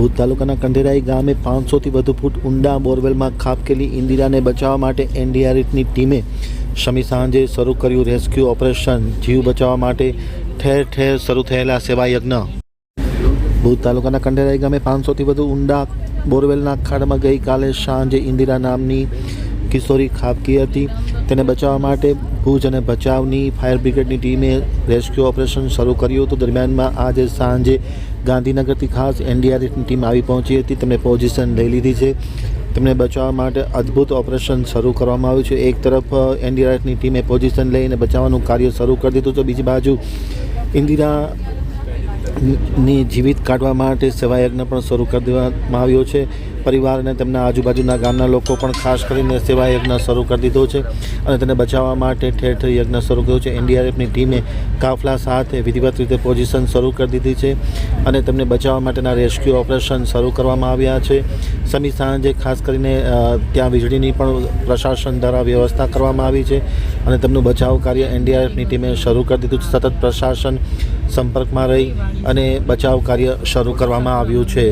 ભુજ તાલુકાના કંઢેરાઈ ગામે 500થી વધુ ફૂટ ઊંડા બોરવેલમાં ખાબકેલી ઇન્દિરાને બચાવવા માટે એનડીઆરએફની ટીમે શમી સાંજે શરૂ કર્યું રેસ્ક્યુ ઓપરેશન। જીવ બચાવવા માટે ઠેર ઠેર શરૂ થયેલા સેવા યજ્ઞ। ભુજ તાલુકાના કંઢેરાઈ ગામે 500થી વધુ ઊંડા બોરવેલના ખાડમાં ગઈકાલે સાંજે ઇન્દિરા નામની કિશોરી ખાબકી હતી। તેને બચાવવા માટે ભુજ અને બચાવની ફાયર બ્રિગેડની ટીમે રેસ્ક્યુ ઓપરેશન શરૂ કર્યું હતું। દરમિયાનમાં આજે સાંજે ગાંધીનગરથી ખાસ એનડીઆરએફની ટીમ આવી પહોંચી હતી। તેમણે પોઝિશન લઈ લીધી છે। તેમને બચાવવા માટે અદ્ભુત ઓપરેશન શરૂ કરવામાં આવ્યું છે। એક તરફ એનડીઆરએફની ટીમે પોઝિશન લઈને બચાવવાનું કાર્ય શરૂ કરી દીધું છે, બીજી બાજુ ઇન્દિરાની જીવિત કાઢવા માટે સેવાયજ્ઞ પણ શરૂ કરી દેવામાં આવ્યો છે। પરિવાર અને તેમના આજુબાજુના ગામના લોકો પણ ખાસ કરીને સેવાયજ્ઞ શરૂ કરી દીધો છે અને તેને બચાવવા માટે ઠેર ઠેર યજ્ઞ શરૂ કર્યો છે। એનડીઆરએફની ટીમે કાફલા સાથે વિધિવત રીતે પોઝિશન શરૂ કરી દીધી છે અને તેમને બચાવવા માટેના રેસ્ક્યુ ઓપરેશન શરૂ કરવામાં આવ્યા છે। સમી સાંજે ખાસ કરીને ત્યાં વીજળીની પણ પ્રશાસન દ્વારા વ્યવસ્થા કરવામાં આવી છે અને તેમનું બચાવ કાર્ય એનડીઆરએફની ટીમે શરૂ કરી દીધું છે। સતત પ્રશાસન સંપર્કમાં રહી અને બચાવ કાર્ય શરૂ કરવામાં આવ્યું છે।